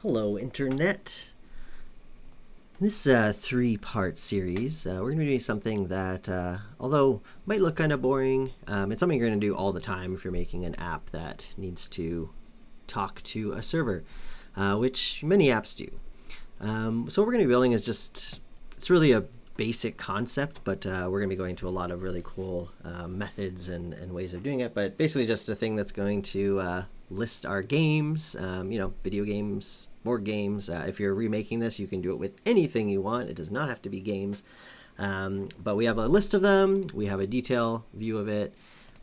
Hello, Internet. In this three-part series, we're going to be doing something that, although might look kind of boring, it's something you're going to do all the time if you're making an app that needs to talk to a server, which many apps do. So what we're going to be building is it's really a basic concept, but we're going to be going to a lot of really cool methods and ways of doing it, but basically just a thing that's going to list our games, video games, board games. If you're remaking this, you can do it with anything you want. It does not have to be games. But we have a list of them. We have a detail view of it.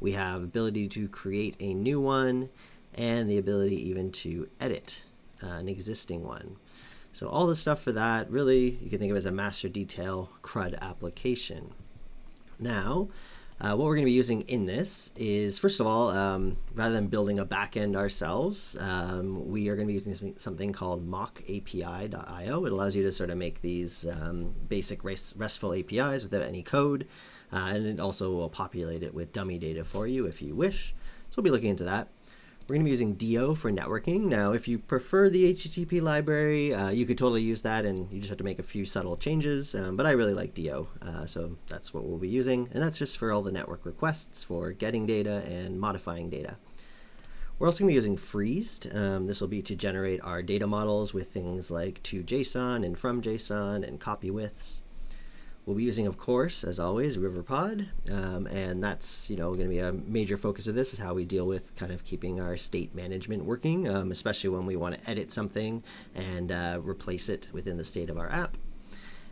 We have ability to create a new one and the ability even to edit an existing one. So all the stuff for that, really, you can think of as a master detail CRUD application. Now, what we're going to be using in this is, first of all, rather than building a backend ourselves, we are going to be using something called mockapi.io. It allows you to sort of make these basic RESTful APIs without any code, and it also will populate it with dummy data for you if you wish. So we'll be looking into that. We're going to be using DO for networking. Now, if you prefer the HTTP library, you could totally use that, and you just have to make a few subtle changes. But I really like DO, so that's what we'll be using. And that's just for all the network requests for getting data and modifying data. We're also going to be using freezed. This will be to generate our data models with things like to.json and from.json and copy withs. We'll be using, of course, as always, Riverpod, and that's going to be a major focus of this, is how we deal with kind of keeping our state management working, especially when we want to edit something and replace it within the state of our app.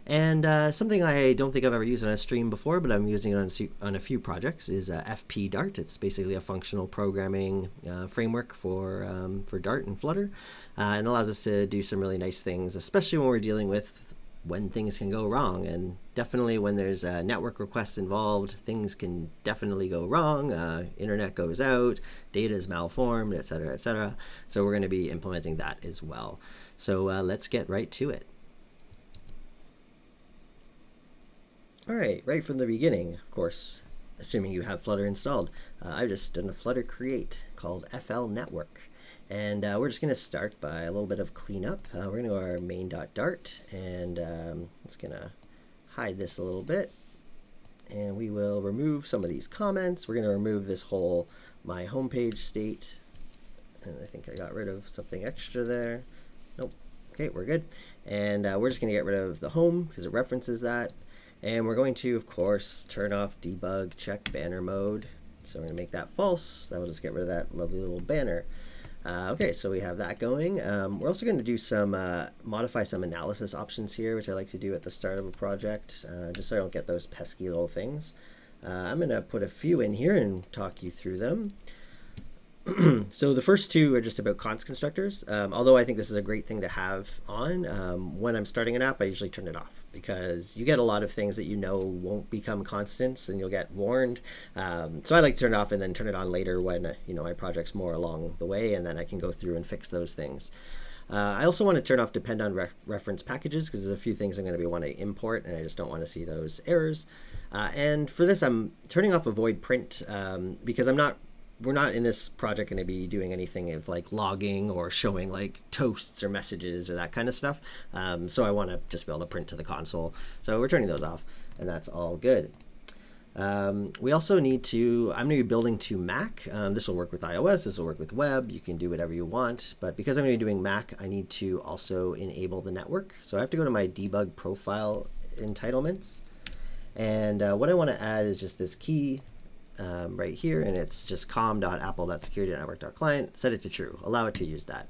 And something I don't think I've ever used on a stream before, but I'm using it on a few projects, is FP-Dart. It's basically a functional programming framework for Dart and Flutter, and allows us to do some really nice things, especially when we're dealing with when things can go wrong. And definitely when there's network requests involved, things can definitely go wrong. Internet goes out, data is malformed, etc., etc. So we're going to be implementing that as well. So let's get right to it. All right, right from the beginning, of course, assuming you have Flutter installed, I've just done a Flutter create called FL Network. And we're just going to start by a little bit of cleanup. We're going to go to our main.dart, and it's going to hide this a little bit. And we will remove some of these comments. We're going to remove this whole my homepage state. And I think I got rid of something extra there. Nope. Okay, we're good. And we're just going to get rid of the home because it references that. And we're going to, of course, turn off debug check banner mode. So we're going to make that false. That will just get rid of that lovely little banner. Okay, so we have that going. We're also going to do some modify some analysis options here, which I like to do at the start of a project, just so I don't get those pesky little things. I'm going to put a few in here and talk you through them. So the first two are just about const constructors. Although I think this is a great thing to have on, when I'm starting an app, I usually turn it off because you get a lot of things that won't become constants and you'll get warned. So I like to turn it off and then turn it on later when my project's more along the way, and then I can go through and fix those things. I also want to turn off depend on reference packages because there's a few things I'm going to want to import and I just don't want to see those errors. And for this, I'm turning off avoid print because we're not in this project going to be doing anything of like logging or showing like toasts or messages or that kind of stuff. So I want to just be able to print to the console. So we're turning those off, and that's all good. We also need to, I'm going to be building to Mac. This will work with iOS, this will work with web. You can do whatever you want, but because I'm going to be doing Mac, I need to also enable the network. So I have to go to my debug profile entitlements. And what I want to add is just this key right here, and it's just com.apple.security.network.client. Set it to true. Allow it to use that.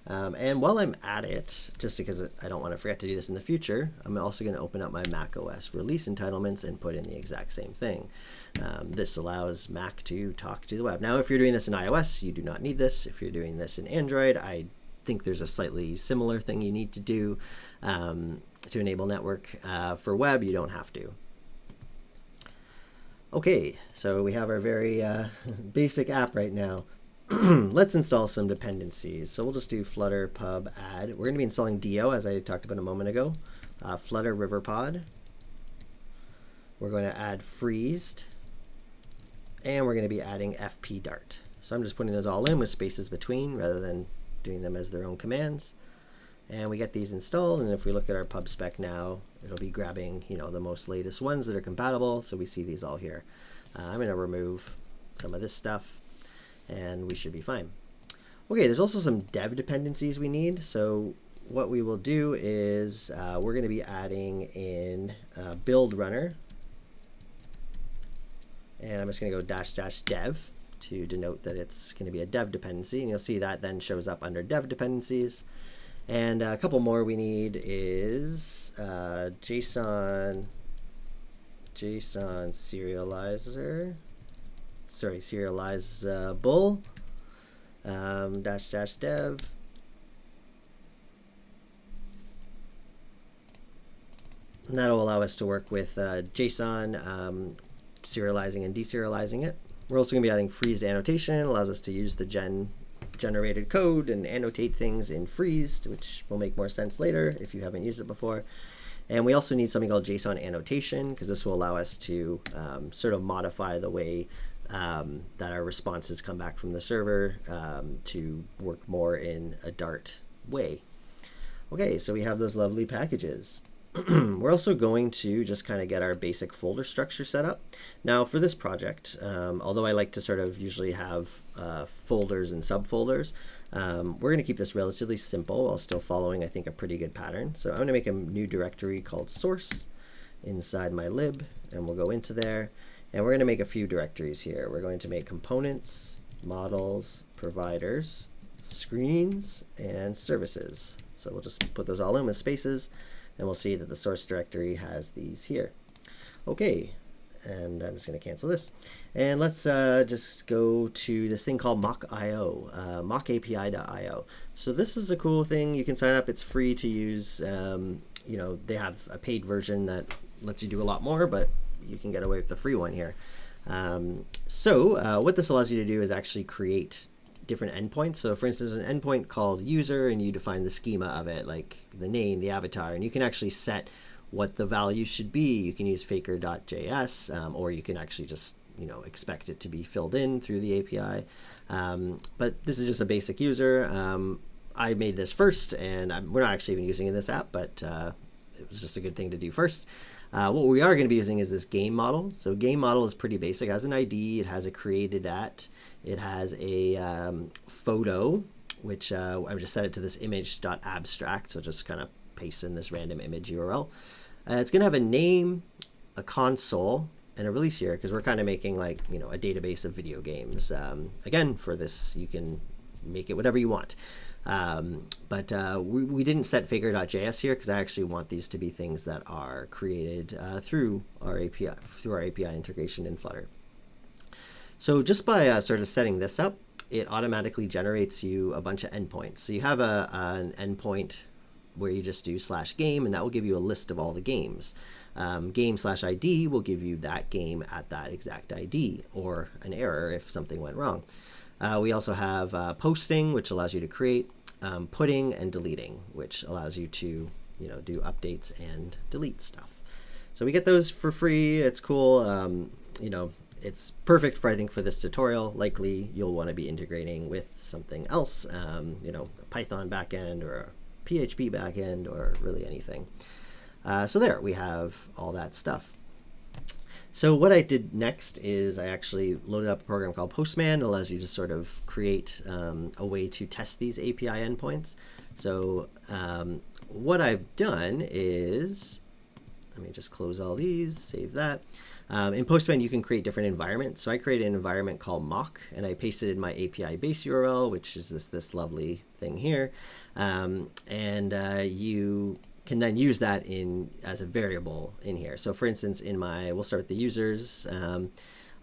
And while I'm at it, just because I don't want to forget to do this in the future, I'm also going to open up my Mac OS release entitlements and put in the exact same thing. This allows Mac to talk to the web. Now, if you're doing this in iOS, you do not need this. If you're doing this in Android, I think there's a slightly similar thing you need to do to enable network. For web, you don't have to. Okay, so we have our very basic app right now. Let's install some dependencies. So we'll just do flutter pub add. We're going to be installing DO, as I talked about a moment ago. Flutter Riverpod. We're going to add freezed. And we're going to be adding FP-Dart. So I'm just putting those all in with spaces between rather than doing them as their own commands. and we get these installed. And if we look at our pub spec now, it'll be grabbing, you know, the most latest ones that are compatible. So we see these all here. I'm going to remove some of this stuff, and we should be fine. Okay, there's also some dev dependencies we need. So what we will do is we're going to be adding in build runner, and I'm just going to go --dev to denote that it's going to be a dev dependency, and you'll see that then shows up under dev dependencies. And a couple more we need is JSON serializable --dev. And that'll allow us to work with JSON, serializing and deserializing it. We're also going to be adding freezed annotation. It allows us to use the generated code and annotate things in freezed, which will make more sense later if you haven't used it before. And we also need something called JSON annotation, because this will allow us to sort of modify the way that our responses come back from the server to work more in a Dart way. Okay, so we have those lovely packages. We're also going to just kind of get our basic folder structure set up. Now for this project, although I like to sort of usually have folders and subfolders, we're going to keep this relatively simple while still following, I think, a pretty good pattern. So I'm going to make a new directory called source inside my lib, and we'll go into there. And we're going to make a few directories here. We're going to make components, models, providers, screens, and services. So we'll just put those all in with spaces, and we'll see that the source directory has these here. Okay, and I'm just going to cancel this. And let's just go to this thing called mock.io, mockapi.io. So this is a cool thing. You can sign up. It's free to use. You know, they have a paid version that lets you do a lot more, but you can get away with the free one here. What this allows you to do is actually create different endpoints. So for instance, an endpoint called user, and you define the schema of it, like the name, the avatar, and you can actually set what the value should be. You can use faker.js, or you can actually just, you know, expect it to be filled in through the API. But this is just a basic user. I made this first, and we're not actually even using it in this app, but it was just a good thing to do first. What we are going to be using is this game model. So game model is pretty basic. It has an ID. It has a created at. It has a photo, which I've just set it to this image.abstract. So just kind of paste in this random image URL. It's going to have a name, a console, and a release year, because we're kind of making, like, you know, a database of video games. Again, for this, you can make it whatever you want. We didn't set faker.js here because I actually want these to be things that are created through our API integration in Flutter. So just by sort of setting this up, it automatically generates you a bunch of endpoints. So you have an endpoint where you just do /game, and that will give you a list of all the games. Game/ID will give you that game at that exact ID, or an error if something went wrong. We also have posting, which allows you to create, putting, and deleting, which allows you to, you know, do updates and delete stuff. So we get those for free. It's cool. You know, it's perfect for, I think, for this tutorial. Likely you'll want to be integrating with something else, you know, a Python backend or a PHP backend or really anything. So there we have all that stuff. So what I did next is I actually loaded up a program called Postman. It allows you to sort of create a way to test these API endpoints. So what I've done is, let me just close all these, save that. In Postman, you can create different environments. So I created an environment called mock, and I pasted in my API base URL, which is this lovely thing here. You can then use that as a variable in here. So for instance, we'll start with the users.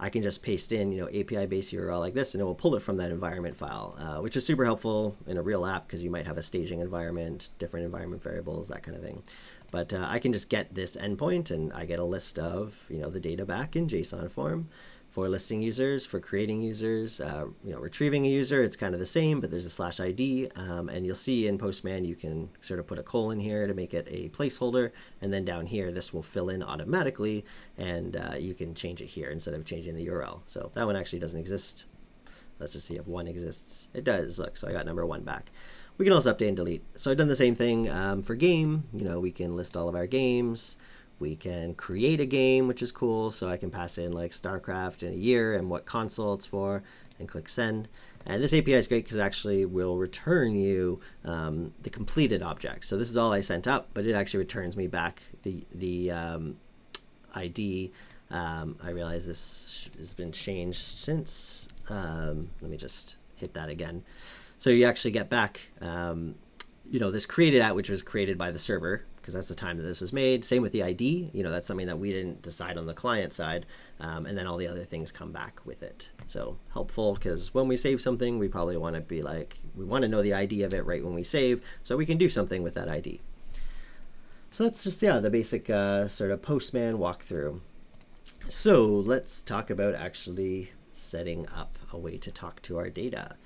I can just paste in, you know, API base URL like this, and it will pull it from that environment file, which is super helpful in a real app because you might have a staging environment, different environment variables, that kind of thing. But I can just get this endpoint, and I get a list of, you know, the data back in JSON form. For listing users, for creating users, you know, retrieving a user, it's kind of the same, but there's a /ID, and you'll see in Postman you can sort of put a colon here to make it a placeholder, and then down here this will fill in automatically, and you can change it here instead of changing the URL. So that one actually doesn't exist. Let's just see if one exists. It does. Look, so I got number 1 back. We can also update and delete. So I've done the same thing for game. We can list all of our games. We can create a game, which is cool. So I can pass in like StarCraft in a year and what console it's for, and click send. And this API is great because it actually will return you the completed object. So this is all I sent up, but it actually returns me back the ID. I realize this has been changed since. Let me just hit that again. So you actually get back, this created at, which was created by the server, because that's the time that this was made. Same with the ID. That's something that we didn't decide on the client side. And then all the other things come back with it. So helpful, because when we save something, we probably want to be like, we want to know the ID of it right when we save, so we can do something with that ID. So that's just, the basic sort of Postman walkthrough. So let's talk about actually setting up a way to talk to our data.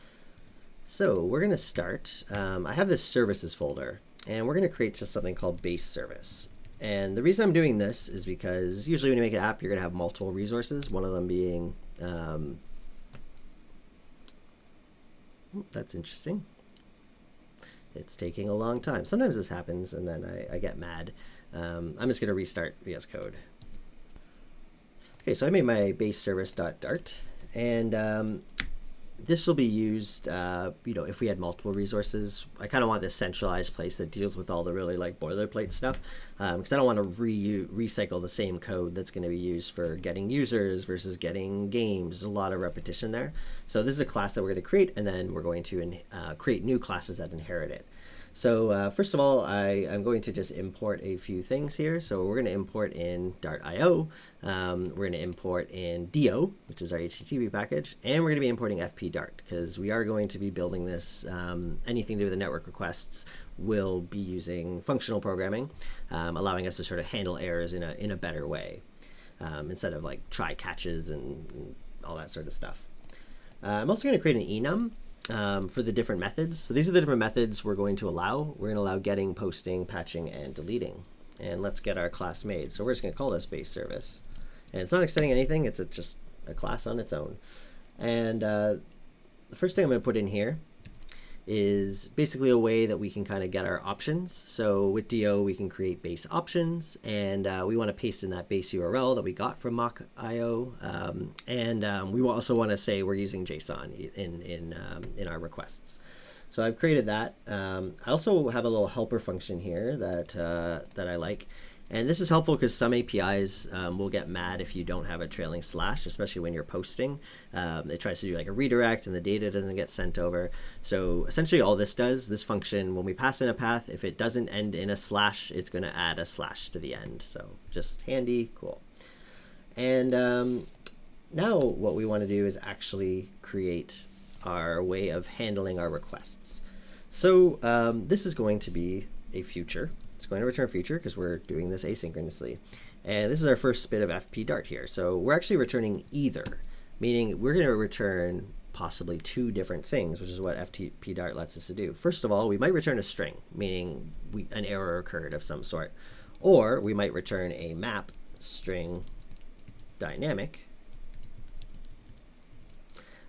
So we're going to start. I have this services folder, and we're going to create just something called base service. And the reason I'm doing this is because usually when you make an app, you're going to have multiple resources, one of them being, that's interesting. It's taking a long time. Sometimes this happens, and then I get mad. I'm just going to restart VS Code. Okay, so I made my base service.dart, and this will be used, if we had multiple resources. I kind of want this centralized place that deals with all the really like boilerplate stuff, because I don't want to recycle the same code that's going to be used for getting users versus getting games. There's a lot of repetition there. So this is a class that we're going to create, and then we're going to create new classes that inherit it. So first of all, I'm going to just import a few things here. So we're going to import in Dart.io. We're going to import in Do, which is our HTTP package. And we're going to be importing fp-dart because we are going to be building this. Anything to do with the network requests will be using functional programming, allowing us to sort of handle errors in a better way, instead of like try catches and all that sort of stuff. I'm also going to create an enum for the different methods. So these are the different methods we're going to allow. We're going to allow getting, posting, patching, and deleting. And let's get our class made. So we're just going to call this base service. And it's not extending anything. It's just a class on its own. And the first thing I'm going to put in here is basically a way that we can kind of get our options. So with Do, we can create base options, and we want to paste in that base URL that we got from mock.io. We also want to say we're using JSON in our requests. So I've created that. I also have a little helper function here that I like. And this is helpful because some APIs will get mad if you don't have a trailing slash, especially when you're posting. It tries to do like a redirect and the data doesn't get sent over. So essentially all this does, this function, when we pass in a path, if it doesn't end in a slash, it's going to add a slash to the end. So just handy, cool. And now what we want to do is actually create our way of handling our requests. So this is going to be a future. It's going to return future because we're doing this asynchronously. And this is our first bit of fp-dart here. So we're actually returning either, meaning we're going to return possibly two different things, which is what fp-dart lets us to do. First of all, we might return a string, meaning an error occurred of some sort. Or we might return a map string dynamic.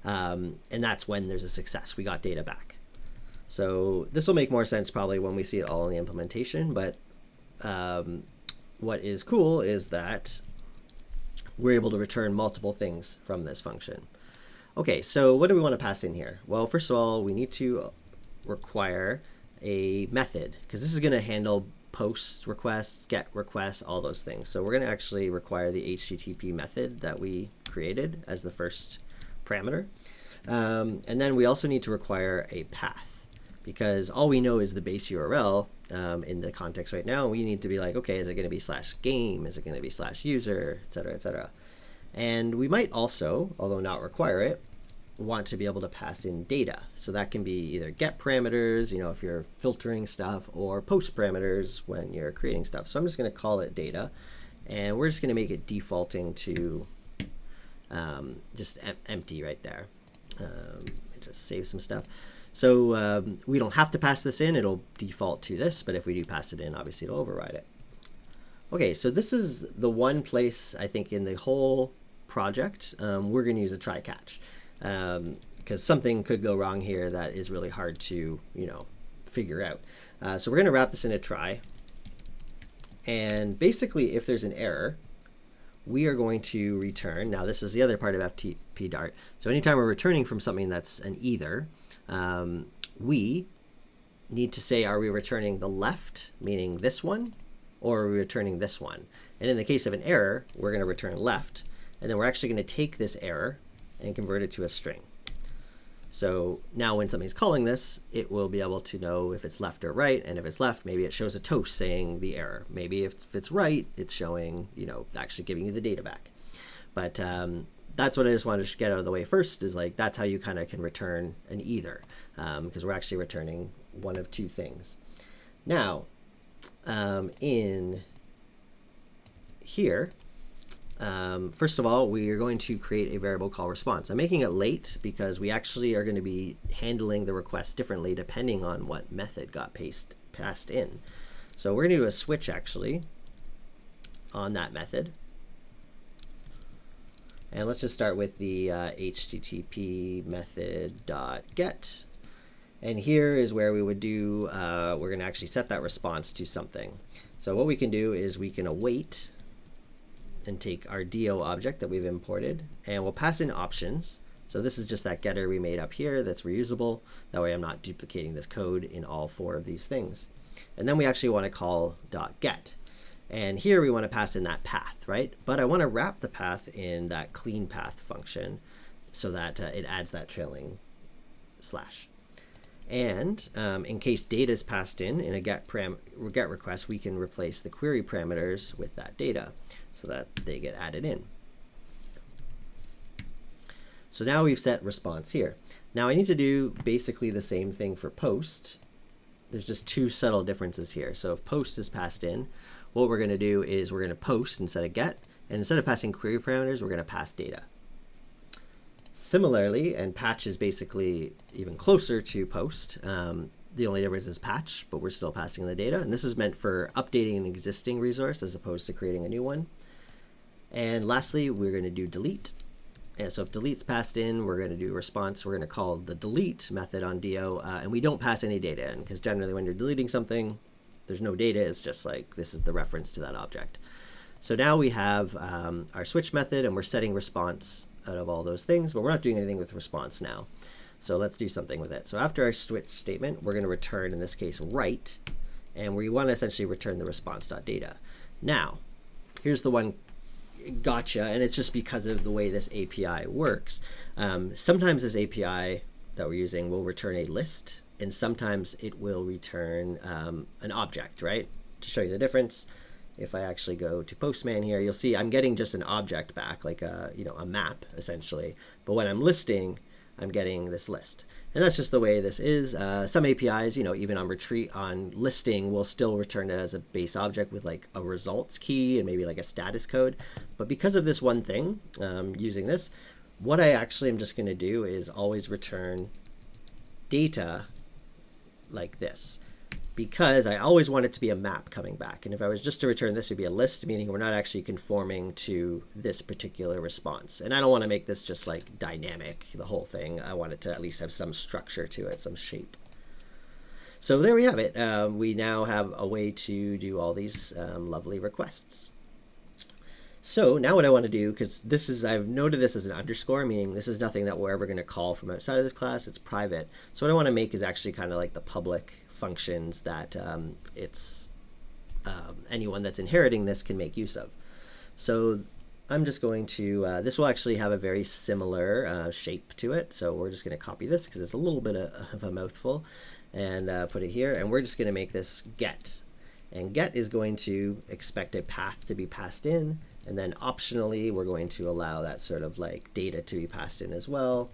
And that's when there's a success. We got data back. So this will make more sense probably when we see it all in the implementation, but what is cool is that we're able to return multiple things from this function. Okay, so what do we want to pass in here? Well, first of all, we need to require a method because this is going to handle post requests, get requests, all those things. So we're going to actually require the HTTP method that we created as the first parameter. And then we also need to require a path, because all we know is the base URL in the context right now. We need to be like, okay, is it going to be /game? Is it going to be /user, et cetera, et cetera. And we might also, although not require it, want to be able to pass in data. So that can be either get parameters, if you're filtering stuff, or post parameters when you're creating stuff. So I'm just going to call it data, and we're just going to make it defaulting to just empty right there. Just save some stuff. So we don't have to pass this in. It'll default to this, but if we do pass it in, obviously it'll override it. Okay, so this is the one place I think in the whole project we're going to use a try catch, because something could go wrong here that is really hard to figure out. So we're going to wrap this in a try. And basically, if there's an error, we are going to return. Now, this is the other part of FTP Dart. So anytime we're returning from something that's an either, we need to say, are we returning the left, meaning this one, or are we returning this one? And in the case of an error, we're going to return left. And then we're actually going to take this error and convert it to a string. So now when something's calling this, it will be able to know if it's left or right. And if it's left, maybe it shows a toast saying the error. Maybe if it's right, it's showing, actually giving you the data back. But that's what I just wanted to get out of the way first, is like, that's how you kind of can return an either, because we're actually returning one of two things. Now, in here, first of all, we are going to create a variable called response. I'm making it late because we actually are going to be handling the request differently depending on what method got passed in. So we're going to do a switch actually on that method. And let's just start with the HTTP method.get. And here is where we would do, we're going to actually set that response to something. So what we can do is we can await and take our DO object that we've imported, and we'll pass in options. So this is just that getter we made up here that's reusable. That way I'm not duplicating this code in all four of these things. And then we actually want to call .get. And here we want to pass in that path, right? But I want to wrap the path in that clean path function so that it adds that trailing slash. And in case data is passed in a get request, we can replace the query parameters with that data so that they get added in. So now we've set response here. Now I need to do basically the same thing for post. There's just two subtle differences here. So if post is passed in, what we're going to do is we're going to post instead of get, and instead of passing query parameters, we're going to pass data. Similarly, and patch is basically even closer to post. The only difference is patch, but we're still passing the data. And this is meant for updating an existing resource as opposed to creating a new one. And lastly, we're going to do delete. And so if delete's passed in, we're going to do response. We're going to call the delete method on DO, and we don't pass any data in, because generally when you're deleting something, there's no data. It's just like, this is the reference to that object. So now we have our switch method, and we're setting response out of all those things, but we're not doing anything with response now. So let's do something with it. So after our switch statement, we're going to return, in this case, write, and we want to essentially return the response.data. Now, here's the one gotcha, and it's just because of the way this API works. Sometimes this API that we're using will return a list, and sometimes it will return an object, right? To show you the difference, if I actually go to Postman here, you'll see I'm getting just an object back, like a map essentially. But when I'm listing, I'm getting this list. And that's just the way this is. Some APIs, even on listing, will still return it as a base object with like a results key and maybe like a status code. But because of this one thing, using this, what I actually am just going to do is always return data like this, because I always want it to be a map coming back. And if I was just to return this, it would be a list, meaning we're not actually conforming to this particular response. And I don't want to make this just like dynamic, the whole thing. I want it to at least have some structure to it, some shape. So there we have it. We now have a way to do all these lovely requests. So now what I want to do, because I've noted this as an underscore, meaning this is nothing that we're ever going to call from outside of this class. It's private. So what I want to make is actually kind of like the public functions that anyone that's inheriting this can make use of. So I'm just going to, this will actually have a very similar shape to it. So we're just going to copy this because it's a little bit of a mouthful, and put it here. And we're just going to make this get. And get is going to expect a path to be passed in. And then optionally, we're going to allow that sort of like data to be passed in as well.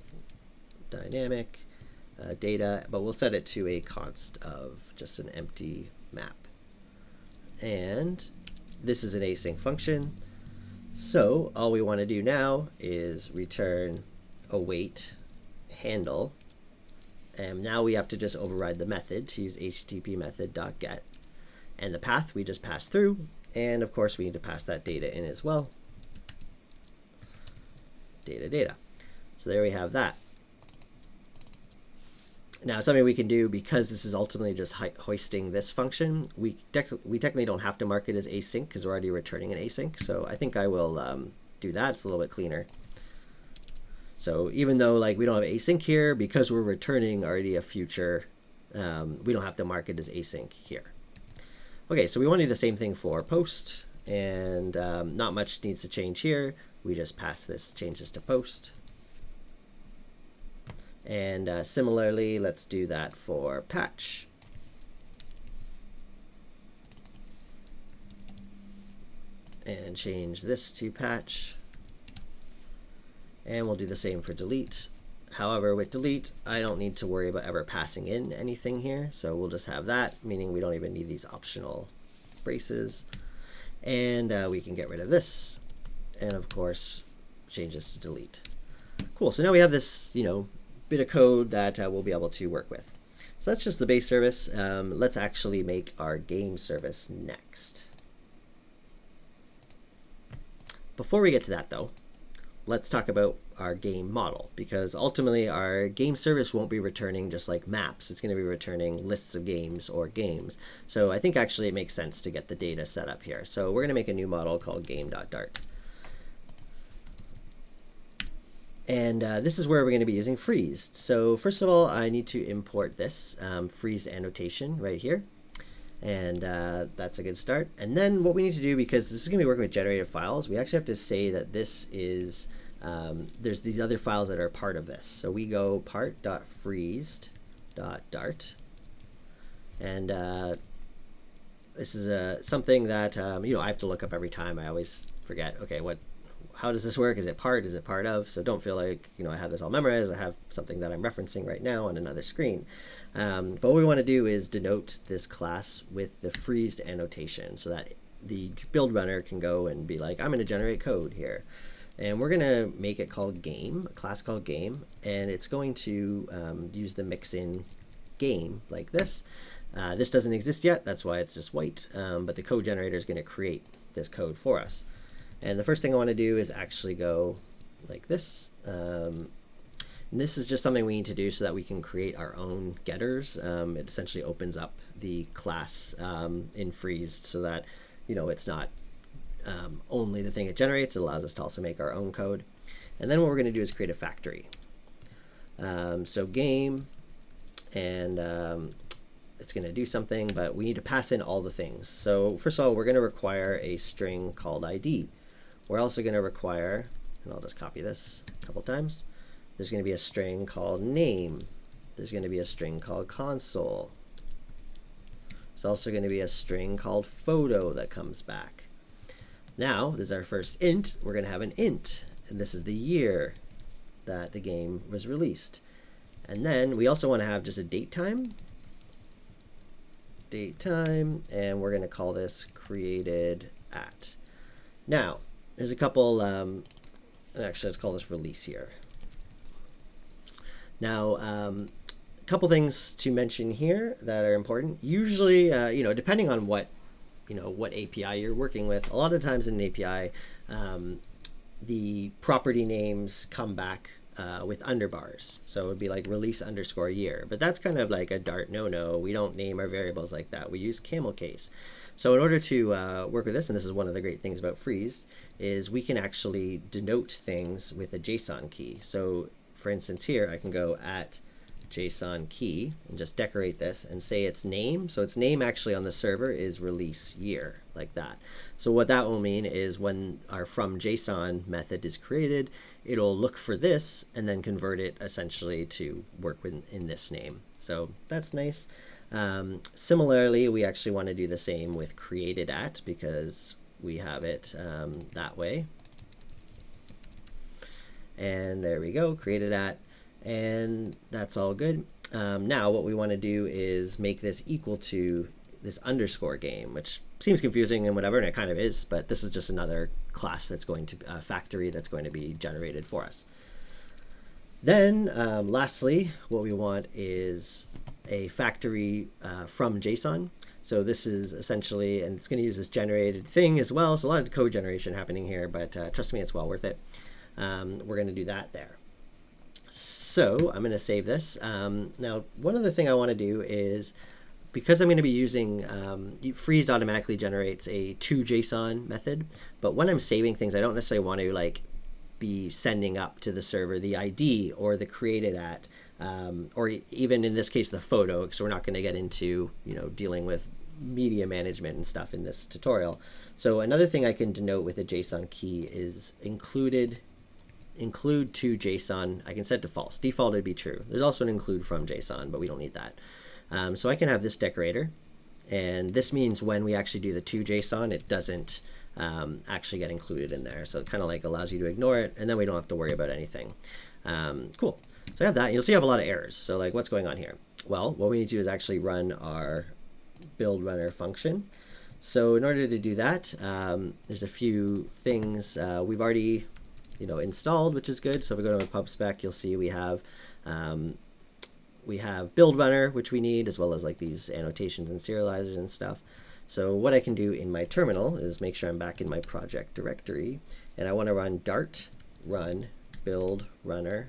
Dynamic data, but we'll set it to a const of just an empty map. And this is an async function. So all we want to do now is return await handle. And now we have to just override the method to use HTTP method.get. And the path we just passed through. And of course, we need to pass that data in as well. Data. So there we have that. Now, something we can do, because this is ultimately just hoisting this function, we technically don't have to mark it as async because we're already returning an async. So I think I will do that. It's a little bit cleaner. So even though like we don't have async here, because we're returning already a future, we don't have to mark it as async here. Okay, so we want to do the same thing for post, and not much needs to change here. We just pass this, change this to post. And similarly, let's do that for patch. And change this to patch. And we'll do the same for delete. However, with delete, I don't need to worry about ever passing in anything here. So we'll just have that, meaning we don't even need these optional braces. And we can get rid of this. And of course, change this to delete. Cool, so now we have this, bit of code that we'll be able to work with. So that's just the base service. Let's actually make our game service next. Before we get to that though, let's talk about our game model, because ultimately our game service won't be returning just like maps. It's going to be returning lists of games or games. So I think actually it makes sense to get the data set up here. So we're going to make a new model called game.dart. And this is where we're going to be using freezed. So first of all, I need to import this freezed annotation right here. And that's a good start. And then what we need to do, because this is going to be working with generated files, we actually have to say that this is, there's these other files that are part of this. So we go part.freezed.dart. And this is something that, I have to look up every time. I always forget, okay, how does this work? Is it part? Is it part of? So don't feel like, I have this all memorized. I have something that I'm referencing right now on another screen. But what we want to do is denote this class with the freezed annotation so that the build runner can go and be like, I'm going to generate code here. And we're going to make it called game, a class called game. And it's going to use the mix-in game like this. This doesn't exist yet. That's why it's just white. But the code generator is going to create this code for us. And the first thing I want to do is actually go like this. And this is just something we need to do so that we can create our own getters. It essentially opens up the class in freezed so that, it's not only the thing it generates. It allows us to also make our own code. And then what we're going to do is create a factory. So game, and it's going to do something, but we need to pass in all the things. So first of all, we're going to require a string called ID. We're also going to require, and I'll just copy this a couple times, there's going to be a string called name. There's going to be a string called console. There's also going to be a string called photo that comes back. Now, this is our first int. We're going to have an int, and this is the year that the game was released. And then we also want to have just a date time, and we're going to call this created at. Now, there's a couple, actually let's call this release here. Now, a couple things to mention here that are important. Usually, depending on what API you're working with, a lot of times in an API, the property names come back with underbars. So it would be like release _ year, but that's kind of like a Dart no-no. We don't name our variables like that. We use camel case. So in order to work with this, and this is one of the great things about freeze, is we can actually denote things with a JSON key. So for instance here, I can go at JSON key and just decorate this and say its name. So its name actually on the server is release year, like that. So what that will mean is when our from JSON method is created, it'll look for this and then convert it essentially to work in this name. So that's nice. Similarly, we actually want to do the same with created at, because we have it that way. And there we go, created at, and that's all good. Now what we want to do is make this equal to this underscore game, which seems confusing and whatever, and it kind of is, but this is just another class that's going to factory that's going to be generated for us. Then lastly, what we want is a factory from JSON. So this is essentially, and it's going to use this generated thing as well. So a lot of code generation happening here, but trust me, it's well worth it. We're going to do that there. So I'm going to save this. Now, one other thing I want to do is, because I'm going to be using, freeze automatically generates a to.json method, but when I'm saving things, I don't necessarily want to like be sending up to the server the ID or the created at, or even in this case the photo, because we're not going to get into dealing with media management and stuff in this tutorial. So another thing I can denote with a JSON key is include to JSON. I can set to false. Default would be true. There's also an include from JSON, but we don't need that. So I can have this decorator, and this means when we actually do the to JSON, it doesn't actually get included in there. So it kind of like allows you to ignore it, and then we don't have to worry about anything. Cool. So I have that. You'll see I have a lot of errors. So like, what's going on here? Well, what we need to do is actually run our build runner function. So in order to do that, there's a few things we've already installed, which is good. So if we go to our pub spec, you'll see we have build runner, which we need, as well as like these annotations and serializers and stuff. So what I can do in my terminal is make sure I'm back in my project directory, and I want to run dart run build runner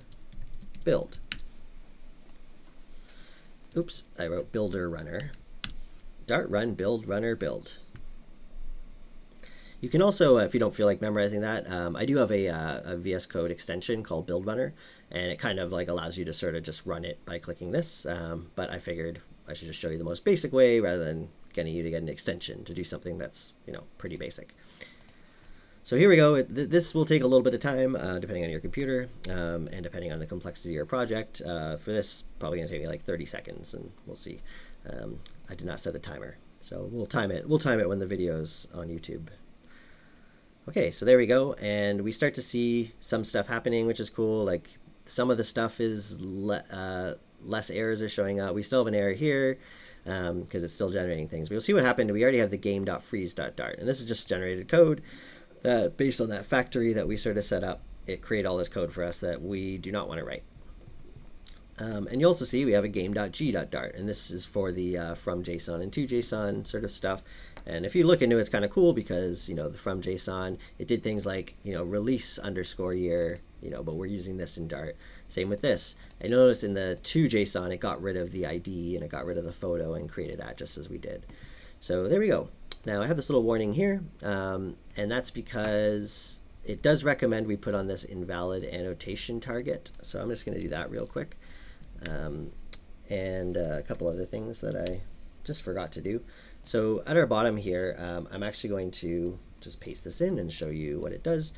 build. Oops, I wrote builder runner. Dart run build runner build. You can also, if you don't feel like memorizing that, I do have a VS Code extension called Build Runner, and it kind of like allows you to sort of just run it by clicking this. But I figured I should just show you the most basic way rather than getting you to get an extension to do something that's pretty basic. So here we go. This will take a little bit of time depending on your computer and depending on the complexity of your project. For this, probably going to take me like 30 seconds, and we'll see. I did not set a timer, so we'll time it. We'll time it when the video's on YouTube. Okay, so there we go, and we start to see some stuff happening, which is cool. Like some of the stuff is less errors are showing up. We still have an error here because it's still generating things. But you'll see what happened. We already have the game.freeze.dart, and this is just generated code that, based on that factory that we sort of set up, it created all this code for us that we do not want to write. And you also see we have a game.g.dart, and this is for the from JSON and to JSON sort of stuff. And if you look into it, it's kind of cool because the from JSON, it did things like release underscore year, but we're using this in Dart. Same with this. And notice in the to JSON, it got rid of the ID and it got rid of the photo and created that just as we did. So there we go. Now I have this little warning here, and that's because it does recommend we put on this invalid annotation target. So I'm just going to do that real quick. And a couple other things that I just forgot to do. So at our bottom here, I'm actually going to just paste this in and show you what it does.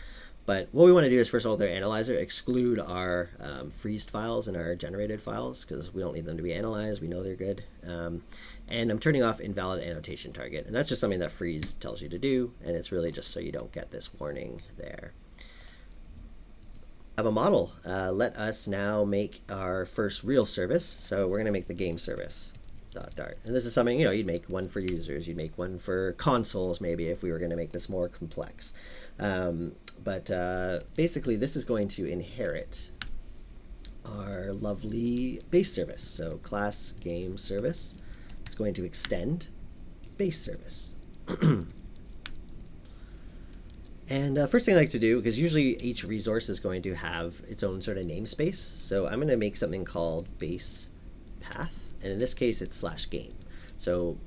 But what we want to do is, first of all, with our analyzer, exclude our freezed files and our generated files because we don't need them to be analyzed. We know they're good. And I'm turning off invalid annotation target. And that's just something that freeze tells you to do. And it's really just so you don't get this warning there. I have a model. Let us now make our first real service. So we're going to make the game service. Dart. And this is something, you'd make one for users, you'd make one for consoles maybe if we were going to make this more complex. But basically this is going to inherit our lovely base service. So class game service. It's going to extend base service. And first thing I like to do, because usually each resource is going to have its own sort of namespace. So I'm going to make something called base path. And in this case, it's /game. So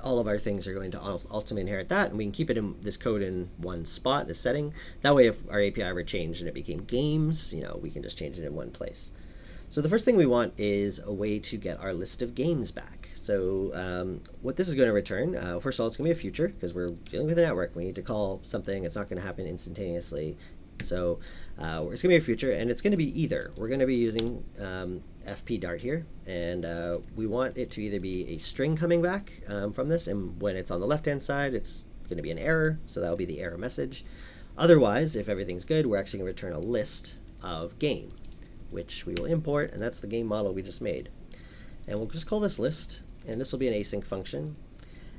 all of our things are going to ultimately inherit that, and we can keep it in this code in one spot, this setting. That way, if our API ever changed and it became games, we can just change it in one place. So the first thing we want is a way to get our list of games back. So what this is going to return, first of all, it's going to be a future because we're dealing with a network. We need to call something. It's not going to happen instantaneously. So it's going to be a future, and it's going to be either. We're going to be using FP Dart here, and we want it to either be a string coming back from this, and when it's on the left-hand side, it's going to be an error, so that'll be the error message. Otherwise, if everything's good, we're actually going to return a list of game, which we will import, and that's the game model we just made. And we'll just call this list, and this will be an async function.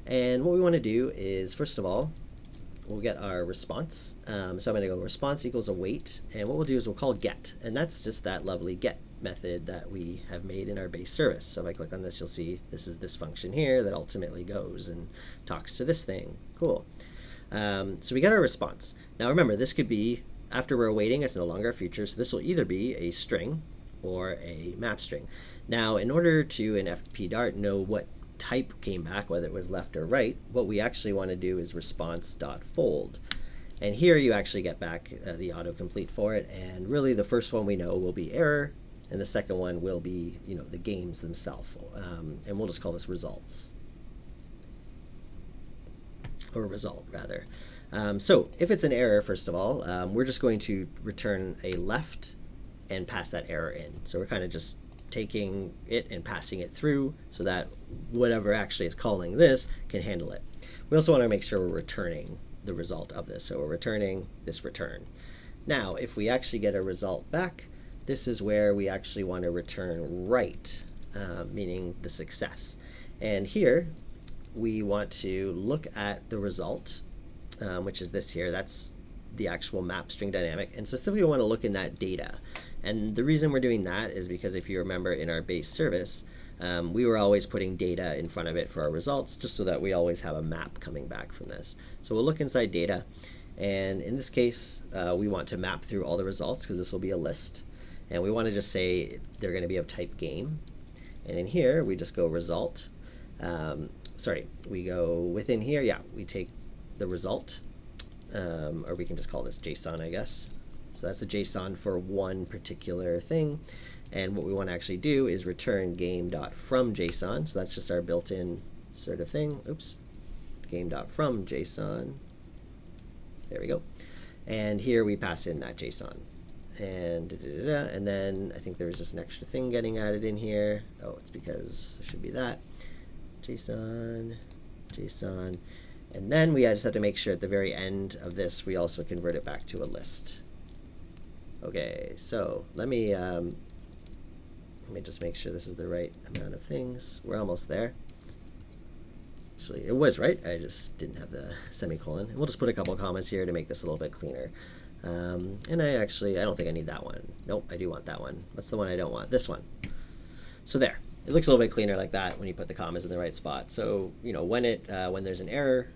And what we want to do is, first of all, we'll get our response. So I'm going to go response equals await, and what we'll do is we'll call get, and that's just that lovely get method that we have made in our base service. So if I click on this, you'll see this is this function here that ultimately goes and talks to this thing. Cool. So we get our response. Now remember, this could be, after we're awaiting, it's no longer a future, so this will either be a string, or a map string. Now, in order to, in FP-Dart, know what type came back, whether it was left or right, what we actually want to do is response.fold. And here you actually get back the autocomplete for it. And really the first one we know will be error, and the second one will be, the games themselves. And we'll just call this results. Or result, rather. So if it's an error, first of all, we're just going to return a left and pass that error in. So we're kind of just taking it and passing it through so that whatever actually is calling this can handle it. We also want to make sure we're returning the result of this. So we're returning this return. Now, if we actually get a result back, this is where we actually want to return right, meaning the success. And here we want to look at the result, which is this here. That's the actual map string dynamic. And specifically, we want to look in that data. And the reason we're doing that is because if you remember in our base service, we were always putting data in front of it for our results, just so that we always have a map coming back from this. So we'll look inside data, and in this case, we want to map through all the results because this will be a list. And we want to just say they're going to be of type game. And in here, we just go result. We go within here, we take the result, or we can just call this JSON, I guess. So that's a JSON for one particular thing. And what we want to actually do is return game.fromJSON. So that's just our built-in sort of thing. Oops. Game.fromJSON. There we go. And here we pass in that JSON. And and then I think there was just an extra thing getting added in here. Oh, it's because it should be that. JSON. And then we just have to make sure at the very end of this, we also convert it back to a list. Okay, so let me just make sure this is the right amount of things. We're almost there. Actually, it was right. I just didn't have the semicolon. And we'll just put a couple of commas here to make this a little bit cleaner. And I don't think I need that one. Nope, I do want that one. What's the one I don't want? This one. So there. It looks a little bit cleaner like that when you put the commas in the right spot. So, when there's an error,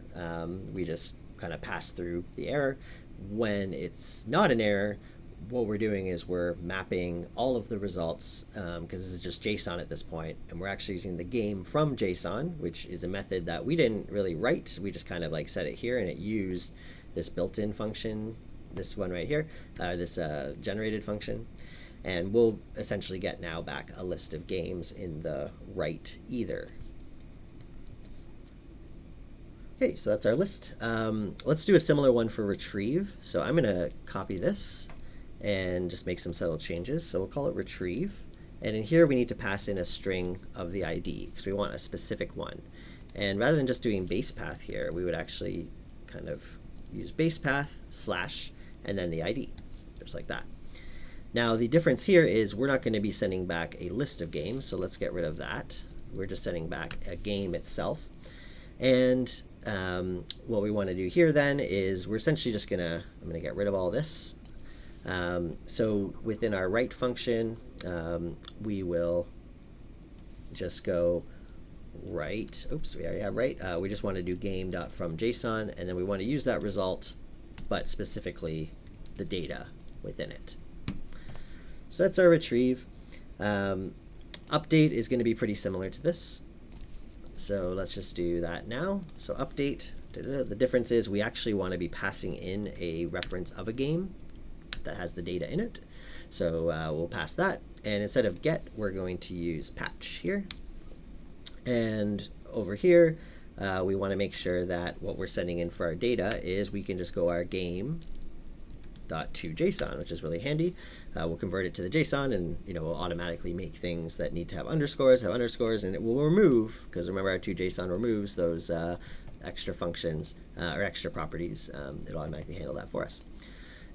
we just kind of pass through the error. When it's not an error, what we're doing is we're mapping all of the results, because this is just JSON at this point, and we're actually using the game from JSON, which is a method that we didn't really write. We just kind of set it here, and it used this built-in function, this one right here, this generated function. And we'll essentially get now back a list of games in the right either. Okay, so that's our list. Let's do a similar one for retrieve. So I'm going to copy this and just make some subtle changes. So we'll call it retrieve. And in here, we need to pass in a string of the ID because we want a specific one. And rather than just doing base path here, we would actually kind of use base path / and then the ID, just like that. Now, the difference here is we're not going to be sending back a list of games, so let's get rid of that. We're just sending back a game itself. And what we want to do here then is we're essentially just I'm going to get rid of all this. So within our write function, we will just go write. Oops, we already have write. We just want to do game.fromJSON, and then we want to use that result, but specifically the data within it. So that's our retrieve. Update is going to be pretty similar to this. So let's just do that now. So update, the difference is we actually want to be passing in a reference of a game that has the data in it. So we'll pass that. And instead of get, we're going to use patch here. And over here, we want to make sure that what we're sending in for our data is we can just go our game.toJSON, which is really handy. We'll convert it to the JSON, and we'll automatically make things that need to have underscores, and it will remove, because remember our toJSON removes those extra functions or extra properties. It'll automatically handle that for us.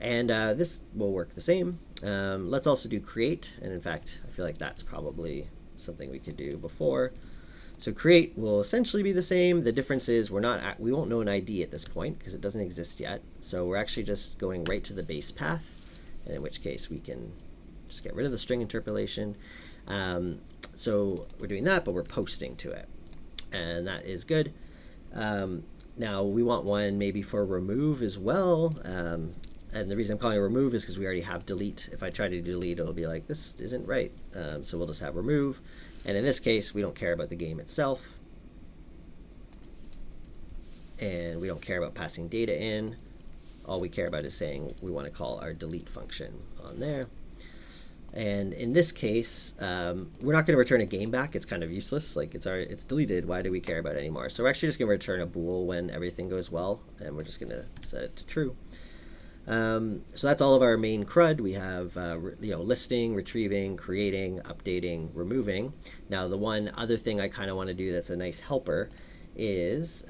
And this will work the same. Let's also do create, and in fact, I feel like that's probably something we could do before. So create will essentially be the same. The difference is we won't know an ID at this point because it doesn't exist yet. So we're actually just going right to the base path, and in which case we can just get rid of the string interpolation. So we're doing that, but we're posting to it, and that is good. Now we want one maybe for remove as well, And the reason I'm calling it remove is because we already have delete. If I try to delete, it'll be like, this isn't right. So we'll just have remove. And in this case, we don't care about the game itself. And we don't care about passing data in. All we care about is saying we want to call our delete function on there. And in this case, we're not going to return a game back. It's kind of useless. Like it's deleted. Why do we care about it anymore? So we're actually just going to return a bool when everything goes well, and we're just going to set it to true. So that's all of our main CRUD. We have listing, retrieving, creating, updating, removing. Now the one other thing I kind of want to do that's a nice helper is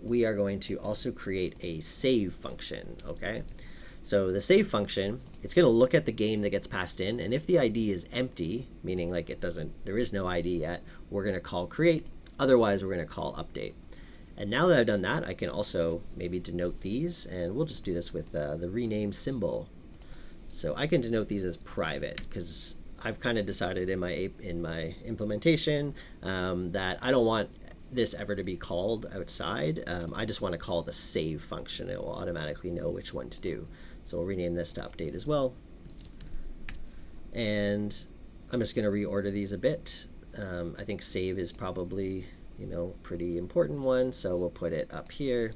we are going to also create a save function. Okay. So the save function, it's going to look at the game that gets passed in, and if the ID is empty, meaning like there is no ID yet, we're going to call create. Otherwise, we're going to call update. And now that I've done that, I can also maybe denote these, and we'll just do this with the rename symbol. So I can denote these as private because I've kind of decided in my implementation that I don't want this ever to be called outside. I just want to call the save function. It will automatically know which one to do. So we'll rename this to update as well. And I'm just going to reorder these a bit. I think save is probably, pretty important one. So we'll put it up here.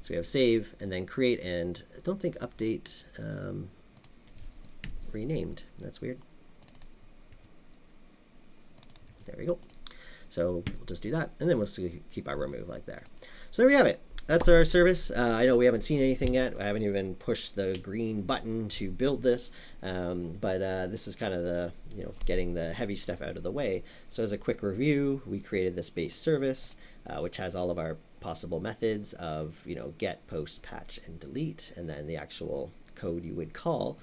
So we have save and then create, and I don't think update renamed. That's weird. There we go. So we'll just do that, and then we'll keep our remove like there. So there we have it. That's our service. I know we haven't seen anything yet. I haven't even pushed the green button to build this, but this is kind of the, getting the heavy stuff out of the way. So as a quick review, we created this base service, which has all of our possible methods of, get, post, patch, and delete, and then the actual code you would call.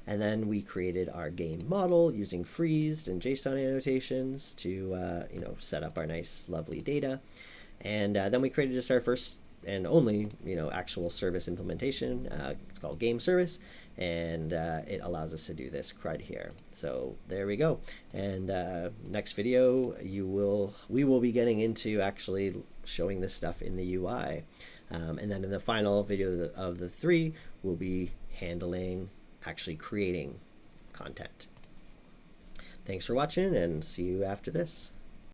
And then we created our game model using freezed and JSON annotations to set up our nice, lovely data. And then we created just our first and only actual service implementation. It's called game service, and it allows us to do this CRUD here. So there we go. And next video, we will be getting into actually showing this stuff in the UI. And then in the final video of the 3, we'll be handling actually creating content. Thanks for watching, and see you after this.